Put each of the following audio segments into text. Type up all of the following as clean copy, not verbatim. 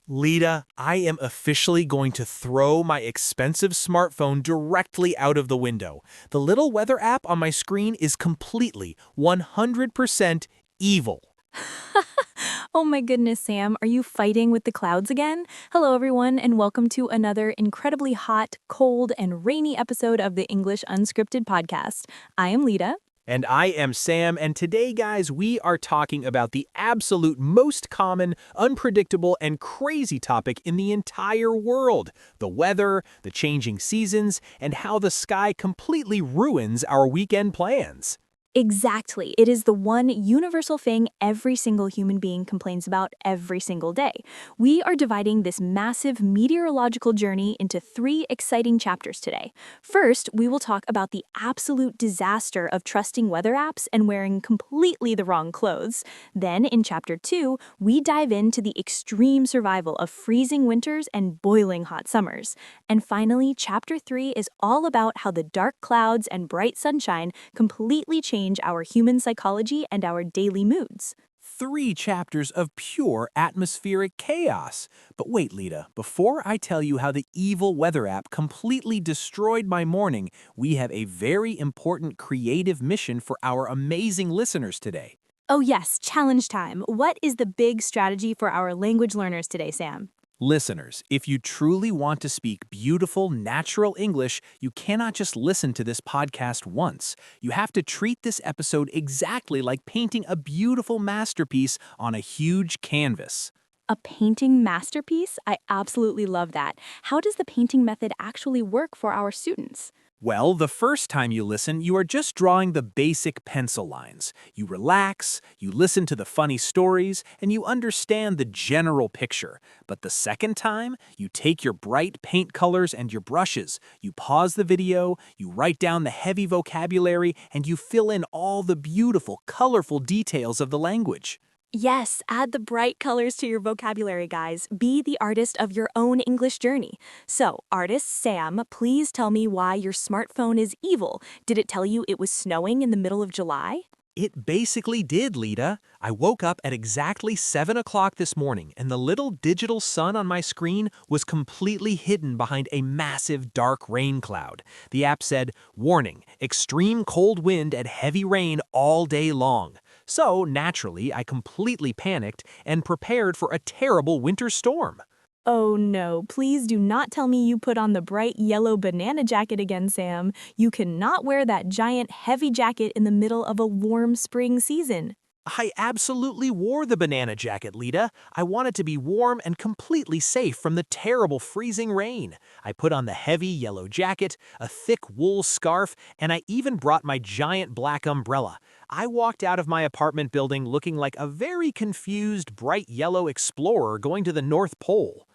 Lita, I am officially going to throw my expensive smartphone directly out of the window. The little weather app on my screen is completely, 100% evil. Oh my goodness, Sam, are you fighting with the clouds again? Hello, everyone, and welcome to another incredibly hot, cold, and rainy episode of the English Unscripted podcast. I am Lita. And I am Sam, and today, guys, we are talking about the absolute most common, unpredictable, and crazy topic in the entire world: the weather, the changing seasons, and how the sky completely ruins our weekend plans. Exactly. It is the one universal thing every single human being complains about every single day. We are dividing this massive meteorological journey into 3 exciting chapters today. First, we will talk about the absolute disaster of trusting weather apps and wearing completely the wrong clothes. Then, in chapter 2, we dive into the extreme survival of freezing winters and boiling hot summers. And finally, chapter 3 is all about how the dark clouds and bright sunshine completely change our human psychology and our daily moods. 3 chapters of pure atmospheric chaos. But wait, Lita, before I tell you how the evil weather app completely destroyed my morning, we have a very important creative mission for our amazing listeners today. Oh yes, challenge time. What is the big strategy for our language learners today, Sam? Listeners, if you truly want to speak beautiful, natural English, you cannot just listen to this podcast once. You have to treat this episode exactly like painting a beautiful masterpiece on a huge canvas. A painting masterpiece? I absolutely love that. How does the painting method actually work for our students? Well, the first time you listen, you are just drawing the basic pencil lines. You relax, you listen to the funny stories, and you understand the general picture. But the second time, you take your bright paint colors and your brushes, you pause the video, you write down the heavy vocabulary, and you fill in all the beautiful, colorful details of the language. Yes, add the bright colors to your vocabulary, guys. Be the artist of your own English journey. So, artist Sam, please tell me why your smartphone is evil. Did it tell you it was snowing in the middle of July? It basically did, Lita. I woke up at exactly 7 o'clock this morning, and the little digital sun on my screen was completely hidden behind a massive dark rain cloud. The app said, "Warning, extreme cold wind and heavy rain all day long." So, naturally, I completely panicked and prepared for a terrible winter storm. Oh no, please do not tell me you put on the bright yellow banana jacket again, Sam. You cannot wear that giant heavy jacket in the middle of a warm spring season. I absolutely wore the banana jacket, Lita. I wanted to be warm and completely safe from the terrible freezing rain. I put on the heavy yellow jacket, a thick wool scarf, and I even brought my giant black umbrella. I walked out of my apartment building looking like a very confused, bright yellow explorer going to the North Pole.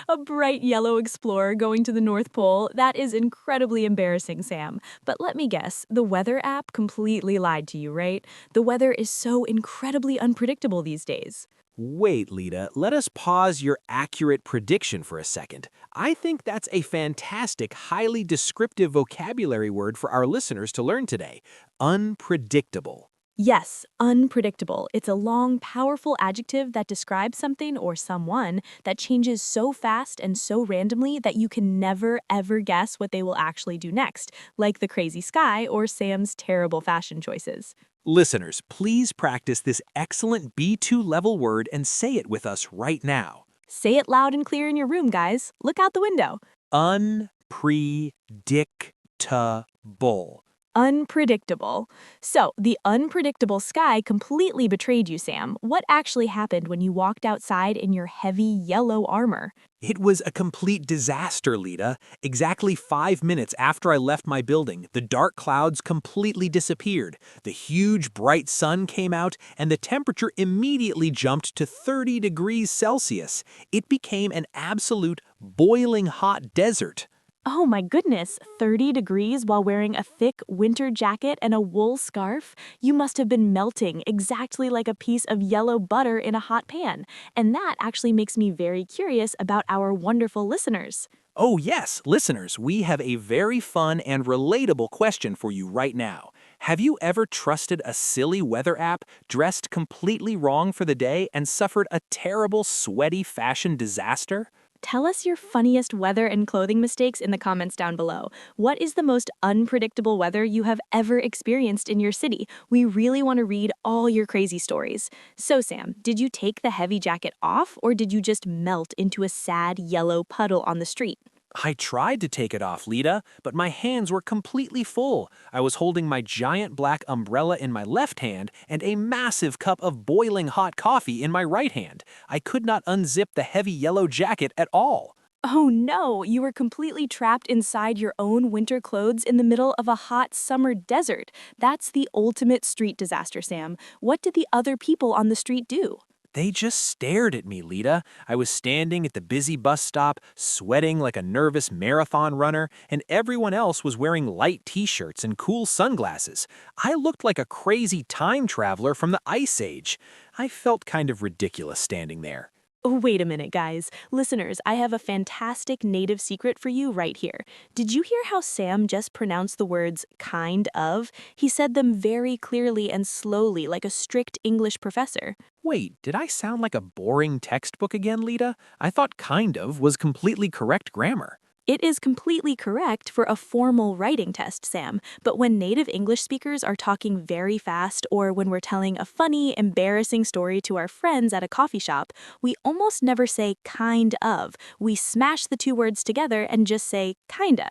A bright yellow explorer going to the North Pole? That is incredibly embarrassing, Sam. But let me guess, the weather app completely lied to you, right? The weather is so incredibly unpredictable these days. Wait, Lita, let us pause your accurate prediction for a second. I think that's a fantastic, highly descriptive vocabulary word for our listeners to learn today. Unpredictable. Yes, unpredictable. It's a long, powerful adjective that describes something or someone that changes so fast and so randomly that you can never, ever guess what they will actually do next, like the crazy sky or Sam's terrible fashion choices. Listeners, please practice this excellent B2 level word and say it with us right now. Say it loud and clear in your room, guys. Look out the window. Unpredictable. Unpredictable. So, the unpredictable sky completely betrayed you, Sam. What actually happened when you walked outside in your heavy yellow armor? It was a complete disaster, Lita. Exactly 5 minutes after I left my building, the dark clouds completely disappeared. The huge, bright sun came out, and the temperature immediately jumped to 30 degrees Celsius. It became an absolute boiling hot desert. Oh my goodness, 30 degrees while wearing a thick winter jacket and a wool scarf? You must have been melting exactly like a piece of yellow butter in a hot pan. And that actually makes me very curious about our wonderful listeners. Oh yes, listeners, we have a very fun and relatable question for you right now. Have you ever trusted a silly weather app, dressed completely wrong for the day, and suffered a terrible, sweaty fashion disaster? Tell us your funniest weather and clothing mistakes in the comments down below. What is the most unpredictable weather you have ever experienced in your city? We really want to read all your crazy stories. So, Sam, did you take the heavy jacket off, or did you just melt into a sad yellow puddle on the street? I tried to take it off, Lita, but my hands were completely full. I was holding my giant black umbrella in my left hand and a massive cup of boiling hot coffee in my right hand. I could not unzip the heavy yellow jacket at all. Oh no, you were completely trapped inside your own winter clothes in the middle of a hot summer desert. That's the ultimate street disaster, Sam. What did the other people on the street do? They just stared at me, Lita. I was standing at the busy bus stop, sweating like a nervous marathon runner, and everyone else was wearing light t-shirts and cool sunglasses. I looked like a crazy time traveler from the Ice Age. I felt kind of ridiculous standing there. Oh, wait a minute, guys. Listeners, I have a fantastic native secret for you right here. Did you hear how Sam just pronounced the words kind of? He said them very clearly and slowly, like a strict English professor. Wait, did I sound like a boring textbook again, Lita? I thought kind of was completely correct grammar. It is completely correct for a formal writing test, Sam, but when native English speakers are talking very fast or when we're telling a funny, embarrassing story to our friends at a coffee shop, we almost never say kind of. We smash the two words together and just say kinda,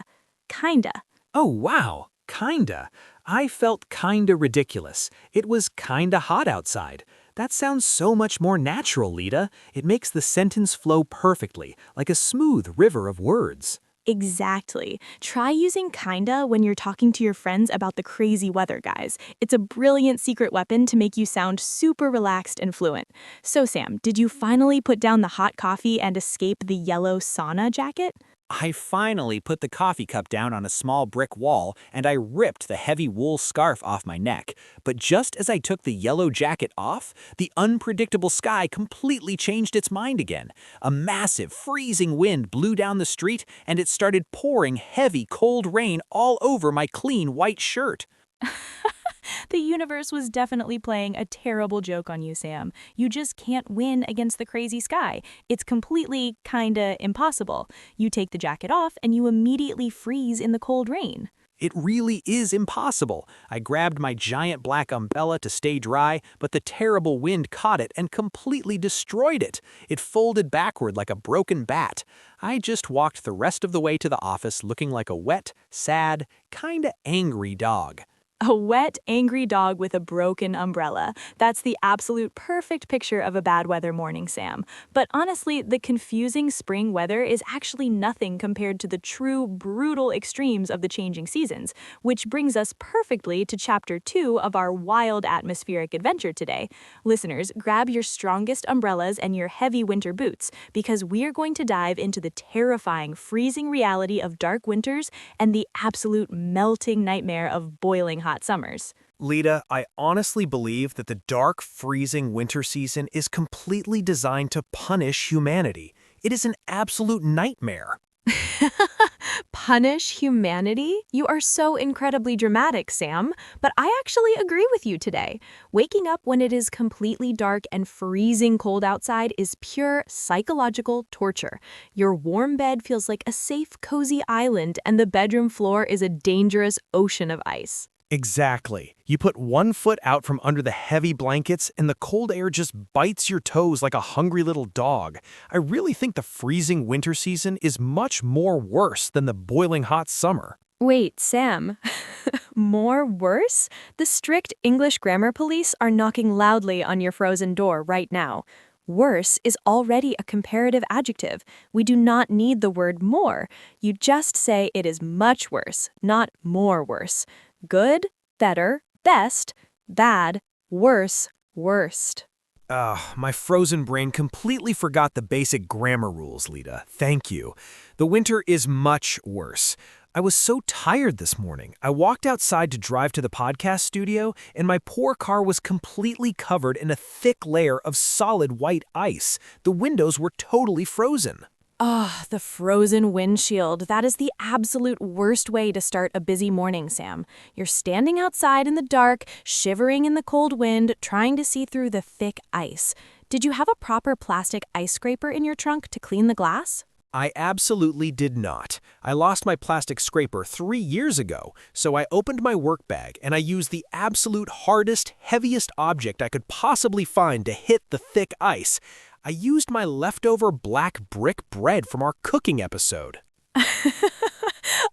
kinda. Oh, wow, kinda. I felt kinda ridiculous. It was kinda hot outside. That sounds so much more natural, Lita. It makes the sentence flow perfectly, like a smooth river of words. Exactly. Try using kinda when you're talking to your friends about the crazy weather, guys. It's a brilliant secret weapon to make you sound super relaxed and fluent. So, Sam, did you finally put down the hot coffee and escape the yellow sauna jacket? I finally put the coffee cup down on a small brick wall and I ripped the heavy wool scarf off my neck. But just as I took the yellow jacket off, the unpredictable sky completely changed its mind again. A massive, freezing wind blew down the street and it started pouring heavy, cold rain all over my clean white shirt. The universe was definitely playing a terrible joke on you, Sam. You just can't win against the crazy sky. It's completely, kinda impossible. You take the jacket off and you immediately freeze in the cold rain. It really is impossible. I grabbed my giant black umbrella to stay dry, but the terrible wind caught it and completely destroyed it. It folded backward like a broken bat. I just walked the rest of the way to the office looking like a wet, sad, kinda angry dog. A wet, angry dog with a broken umbrella. That's the absolute perfect picture of a bad weather morning, Sam. But honestly, the confusing spring weather is actually nothing compared to the true, brutal extremes of the changing seasons, which brings us perfectly to Chapter 2 of our wild atmospheric adventure today. Listeners, grab your strongest umbrellas and your heavy winter boots, because we are going to dive into the terrifying, freezing reality of dark winters and the absolute melting nightmare of boiling hot summers. Lita, I honestly believe that the dark, freezing winter season is completely designed to punish humanity. It is an absolute nightmare. Punish humanity? You are so incredibly dramatic, Sam. But I actually agree with you today. Waking up when it is completely dark and freezing cold outside is pure psychological torture. Your warm bed feels like a safe, cozy island, and the bedroom floor is a dangerous ocean of ice. Exactly. You put one foot out from under the heavy blankets and the cold air just bites your toes like a hungry little dog. I really think the freezing winter season is much more worse than the boiling hot summer. Wait, Sam. More worse? The strict English grammar police are knocking loudly on your frozen door right now. Worse is already a comparative adjective. We do not need the word more. You just say it is much worse, not more worse. Good, better, best, bad, worse, worst. My frozen brain completely forgot the basic grammar rules, Lita. Thank you. The winter is much worse. I was so tired this morning. I walked outside to drive to the podcast studio, and my poor car was completely covered in a thick layer of solid white ice. The windows were totally frozen. Ah, the frozen windshield. That is the absolute worst way to start a busy morning, Sam. You're standing outside in the dark, shivering in the cold wind, trying to see through the thick ice. Did you have a proper plastic ice scraper in your trunk to clean the glass? I absolutely did not. I lost my plastic scraper 3 years ago, so I opened my work bag and I used the absolute hardest, heaviest object I could possibly find to hit the thick ice. I used my leftover black brick bread from our cooking episode.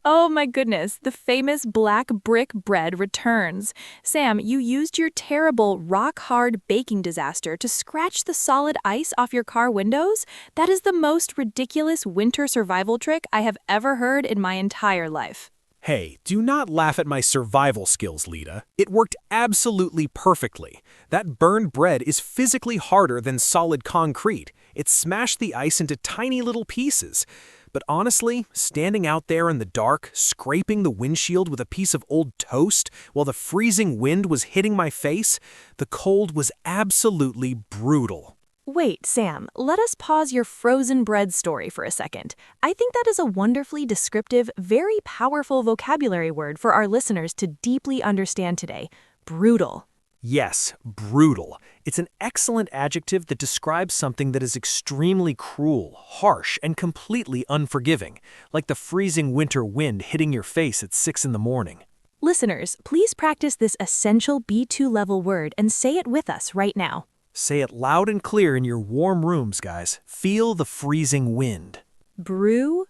Oh my goodness, the famous black brick bread returns. Sam, you used your terrible rock-hard baking disaster to scratch the solid ice off your car windows? That is the most ridiculous winter survival trick I have ever heard in my entire life. Hey, do not laugh at my survival skills, Lita. It worked absolutely perfectly. That burned bread is physically harder than solid concrete. It smashed the ice into tiny little pieces. But honestly, standing out there in the dark, scraping the windshield with a piece of old toast while the freezing wind was hitting my face, the cold was absolutely brutal. Wait, Sam, let us pause your frozen bread story for a second. I think that is a wonderfully descriptive, very powerful vocabulary word for our listeners to deeply understand today. Brutal. Yes, brutal. It's an excellent adjective that describes something that is extremely cruel, harsh, and completely unforgiving, like the freezing winter wind hitting your face at 6 in the morning. Listeners, please practice this essential B2 level word and say it with us right now. Say it loud and clear in your warm rooms, guys. Feel the freezing wind. Brutal.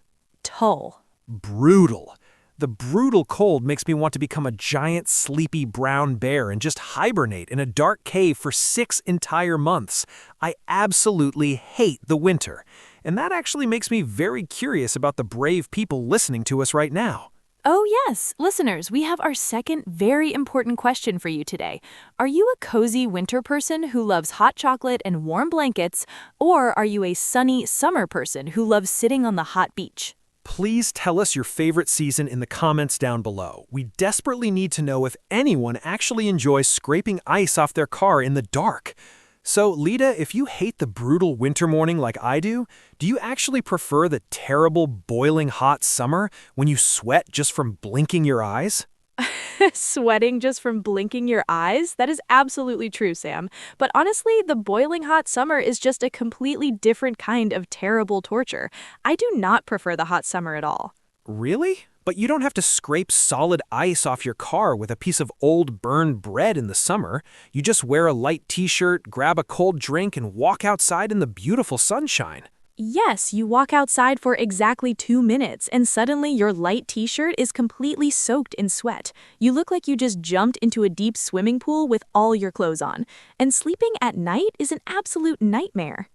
Brutal. The brutal cold makes me want to become a giant, sleepy brown bear and just hibernate in a dark cave for 6 entire months. I absolutely hate the winter. And that actually makes me very curious about the brave people listening to us right now. Oh yes, listeners, we have our second very important question for you today. Are you a cozy winter person who loves hot chocolate and warm blankets, or are you a sunny summer person who loves sitting on the hot beach? Please tell us your favorite season in the comments down below. We desperately need to know if anyone actually enjoys scraping ice off their car in the dark. So, Lita, if you hate the brutal winter morning like I do you actually prefer the terrible boiling hot summer when you sweat just from blinking your eyes? Sweating just from blinking your eyes? That is absolutely true, Sam. But honestly, the boiling hot summer is just a completely different kind of terrible torture. I do not prefer the hot summer at all. Really? But you don't have to scrape solid ice off your car with a piece of old burned bread in the summer. You just wear a light t-shirt, grab a cold drink, and walk outside in the beautiful sunshine. Yes, you walk outside for exactly 2 minutes, and suddenly your light t-shirt is completely soaked in sweat. You look like you just jumped into a deep swimming pool with all your clothes on. And sleeping at night is an absolute nightmare.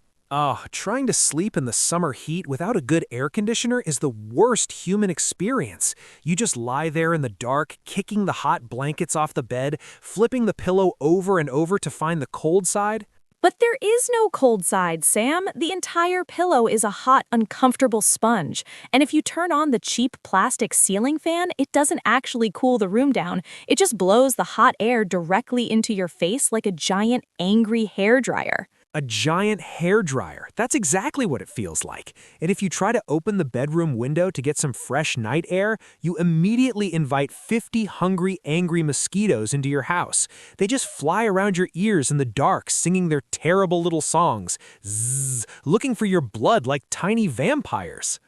Trying to sleep in the summer heat without a good air conditioner is the worst human experience. You just lie there in the dark, kicking the hot blankets off the bed, flipping the pillow over and over to find the cold side. But there is no cold side, Sam. The entire pillow is a hot, uncomfortable sponge. And if you turn on the cheap plastic ceiling fan, it doesn't actually cool the room down. It just blows the hot air directly into your face like a giant, angry hairdryer. A giant hairdryer. That's exactly what it feels like. And if you try to open the bedroom window to get some fresh night air, you immediately invite 50 hungry, angry mosquitoes into your house. They just fly around your ears in the dark, singing their terrible little songs, zzz, looking for your blood like tiny vampires.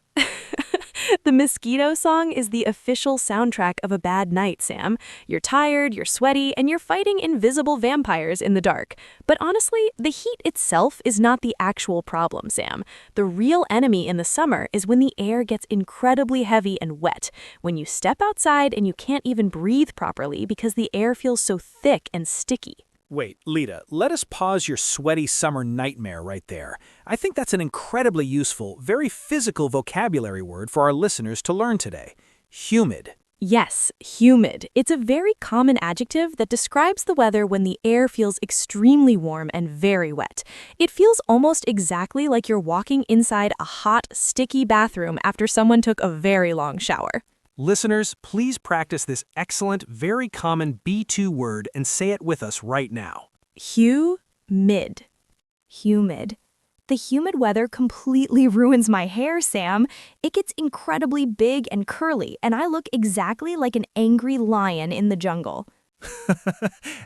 The mosquito song is the official soundtrack of a bad night, Sam. You're tired, you're sweaty, and you're fighting invisible vampires in the dark. But honestly, the heat itself is not the actual problem, Sam. The real enemy in the summer is when the air gets incredibly heavy and wet, when you step outside and you can't even breathe properly because the air feels so thick and sticky. Wait, Lita, let us pause your sweaty summer nightmare right there. I think that's an incredibly useful, very physical vocabulary word for our listeners to learn today. Humid. Yes, humid. It's a very common adjective that describes the weather when the air feels extremely warm and very wet. It feels almost exactly like you're walking inside a hot, sticky bathroom after someone took a very long shower. Listeners, please practice this excellent, very common B2 word and say it with us right now. Humid. Humid. The humid weather completely ruins my hair, Sam. It gets incredibly big and curly, and I look exactly like an angry lion in the jungle.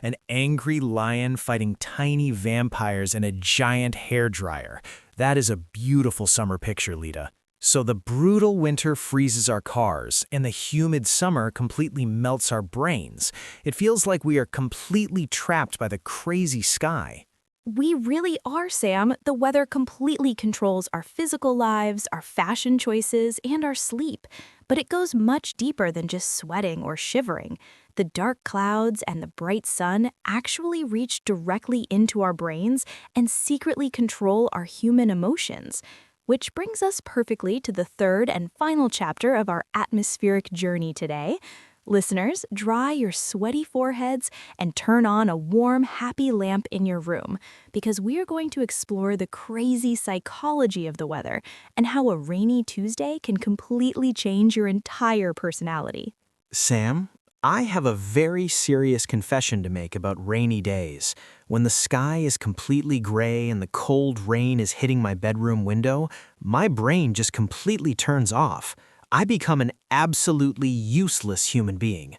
An angry lion fighting tiny vampires in a giant hairdryer. That is a beautiful summer picture, Lita. So the brutal winter freezes our cars, and the humid summer completely melts our brains. It feels like we are completely trapped by the crazy sky. We really are, Sam. The weather completely controls our physical lives, our fashion choices, and our sleep. But it goes much deeper than just sweating or shivering. The dark clouds and the bright sun actually reach directly into our brains and secretly control our human emotions. Which brings us perfectly to the third and final chapter of our atmospheric journey today. Listeners, dry your sweaty foreheads and turn on a warm, happy lamp in your room, because we are going to explore the crazy psychology of the weather and how a rainy Tuesday can completely change your entire personality. Sam, I have a very serious confession to make about rainy days. When the sky is completely gray and the cold rain is hitting my bedroom window, my brain just completely turns off. I become an absolutely useless human being.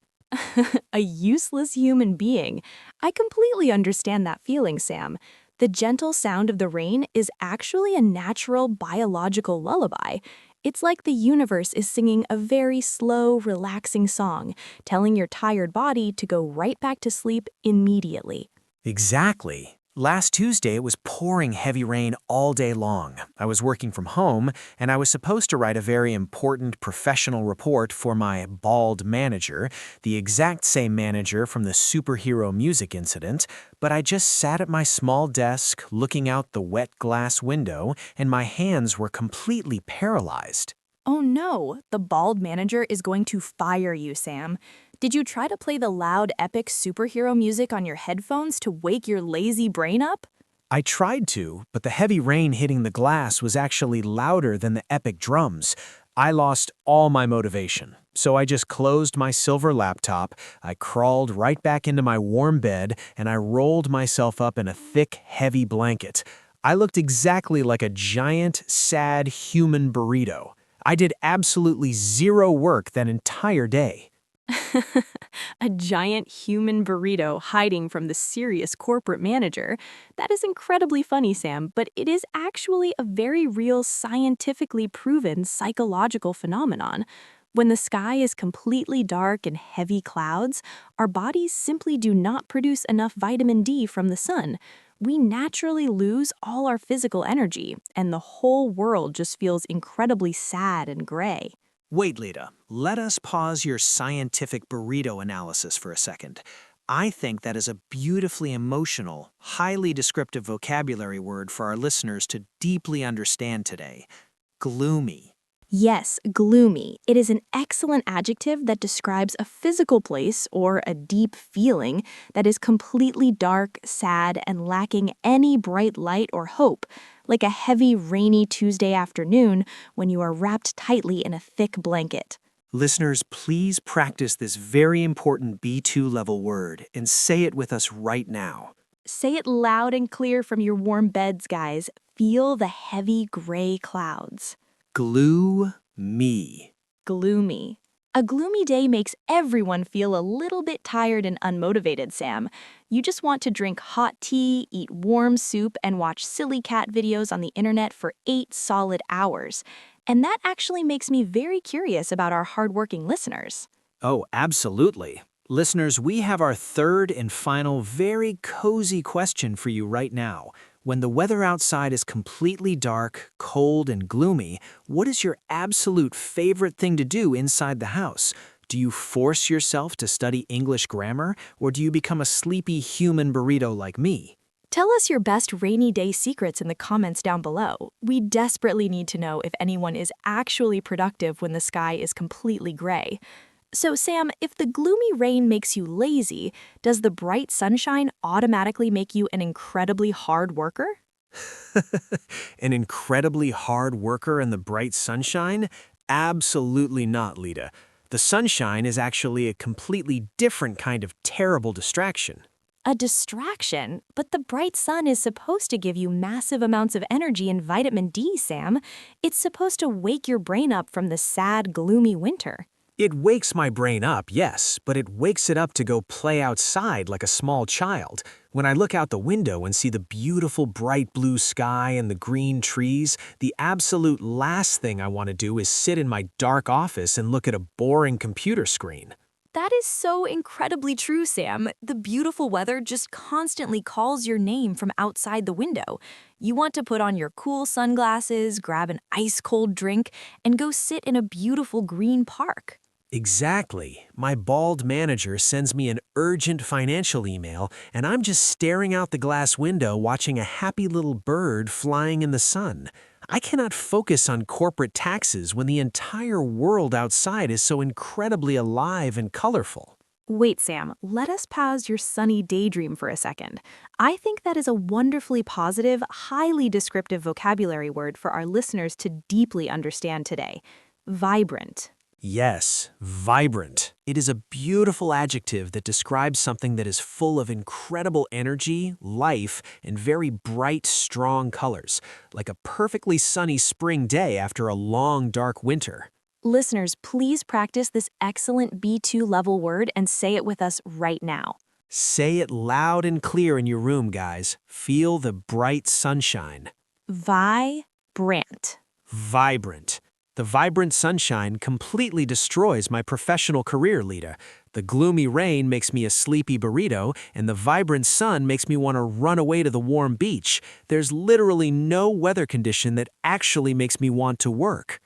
A useless human being. I completely understand that feeling, Sam. The gentle sound of the rain is actually a natural biological lullaby. It's like the universe is singing a very slow, relaxing song, telling your tired body to go right back to sleep immediately. Exactly. Last Tuesday, it was pouring heavy rain all day long. I was working from home, and I was supposed to write a very important professional report for my bald manager, the exact same manager from the superhero music incident, but I just sat at my small desk, looking out the wet glass window, and my hands were completely paralyzed. Oh no, the bald manager is going to fire you, Sam. Did you try to play the loud, epic superhero music on your headphones to wake your lazy brain up? I tried to, but the heavy rain hitting the glass was actually louder than the epic drums. I lost all my motivation, so I just closed my silver laptop, I crawled right back into my warm bed, and I rolled myself up in a thick, heavy blanket. I looked exactly like a giant, sad human burrito. I did absolutely zero work that entire day. A giant human burrito hiding from the serious corporate manager. That is incredibly funny, Sam, but it is actually a very real, scientifically proven psychological phenomenon. When the sky is completely dark and heavy clouds, our bodies simply do not produce enough vitamin D from the sun. We naturally lose all our physical energy, and the whole world just feels incredibly sad and gray. Wait, Lita, let us pause your scientific burrito analysis for a second. I think that is a beautifully emotional, highly descriptive vocabulary word for our listeners to deeply understand today. Gloomy. Yes, gloomy. It is an excellent adjective that describes a physical place or a deep feeling that is completely dark, sad, and lacking any bright light or hope, like a heavy, rainy Tuesday afternoon when you are wrapped tightly in a thick blanket. Listeners, please practice this very important B2 level word and say it with us right now. Say it loud and clear from your warm beds, guys. Feel the heavy gray clouds. Gloomy. Gloomy. A gloomy day makes everyone feel a little bit tired and unmotivated, Sam. You just want to drink hot tea, eat warm soup, and watch silly cat videos on the internet for 8 solid hours. And that actually makes me very curious about our hardworking listeners. Oh, absolutely. Listeners, we have our third and final very cozy question for you right now. When the weather outside is completely dark, cold, and gloomy, what is your absolute favorite thing to do inside the house? Do you force yourself to study English grammar, or do you become a sleepy human burrito like me? Tell us your best rainy day secrets in the comments down below. We desperately need to know if anyone is actually productive when the sky is completely gray. So, Sam, if the gloomy rain makes you lazy, does the bright sunshine automatically make you an incredibly hard worker? An incredibly hard worker in the bright sunshine? Absolutely not, Lita. The sunshine is actually a completely different kind of terrible distraction. A distraction? But the bright sun is supposed to give you massive amounts of energy and vitamin D, Sam. It's supposed to wake your brain up from the sad, gloomy winter. It wakes my brain up, yes, but it wakes it up to go play outside like a small child. When I look out the window and see the beautiful bright blue sky and the green trees, the absolute last thing I want to do is sit in my dark office and look at a boring computer screen. That is so incredibly true, Sam. The beautiful weather just constantly calls your name from outside the window. You want to put on your cool sunglasses, grab an ice-cold drink, and go sit in a beautiful green park. Exactly. My bald manager sends me an urgent financial email, and I'm just staring out the glass window watching a happy little bird flying in the sun. I cannot focus on corporate taxes when the entire world outside is so incredibly alive and colorful. Wait, Sam, let us pause your sunny daydream for a second. I think that is a wonderfully positive, highly descriptive vocabulary word for our listeners to deeply understand today. Vibrant. Yes, vibrant. It is a beautiful adjective that describes something that is full of incredible energy, life, and very bright, strong colors, like a perfectly sunny spring day after a long, dark winter. Listeners, please practice this excellent B2 level word and say it with us right now. Say it loud and clear in your room, guys. Feel the bright sunshine. Vibrant. Vibrant. The vibrant sunshine completely destroys my professional career, Lita. The gloomy rain makes me a sleepy burrito, and the vibrant sun makes me want to run away to the warm beach. There's literally no weather condition that actually makes me want to work.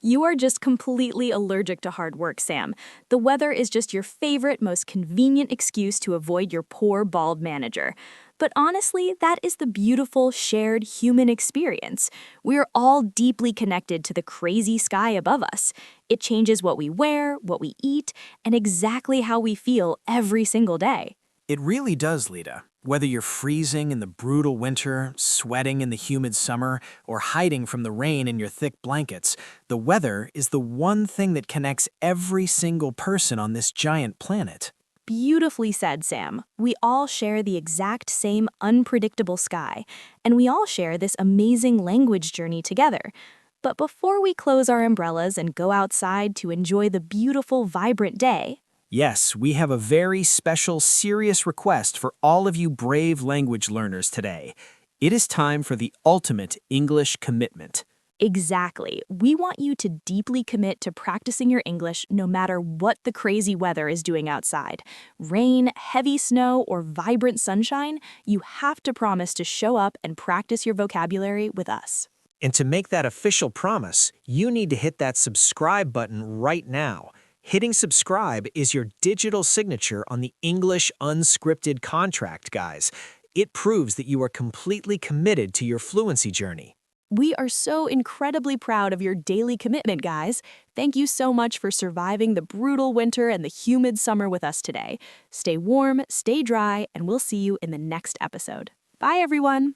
You are just completely allergic to hard work, Sam. The weather is just your favorite, most convenient excuse to avoid your poor, bald manager. But honestly, that is the beautiful, shared human experience. We're all deeply connected to the crazy sky above us. It changes what we wear, what we eat, and exactly how we feel every single day. It really does, Lita. Whether you're freezing in the brutal winter, sweating in the humid summer, or hiding from the rain in your thick blankets, the weather is the one thing that connects every single person on this giant planet. Beautifully said, Sam. We all share the exact same unpredictable sky, and we all share this amazing language journey together. But before we close our umbrellas and go outside to enjoy the beautiful, vibrant day, Yes, we have a very special, serious request for all of you brave language learners today. It is time for the ultimate English commitment. exactly, we want you to deeply commit to practicing your English no matter what the crazy weather is doing outside. Rain, heavy snow, or vibrant sunshine, you have to promise to show up and practice your vocabulary with us. And to make that official promise, you need to hit that subscribe button right now. Hitting subscribe is your digital signature on the English Unscripted contract, guys. It proves that you are completely committed to your fluency journey. We are so incredibly proud of your daily commitment, guys. Thank you so much for surviving the brutal winter and the humid summer with us today. Stay warm, stay dry, and we'll see you in the next episode. Bye, everyone.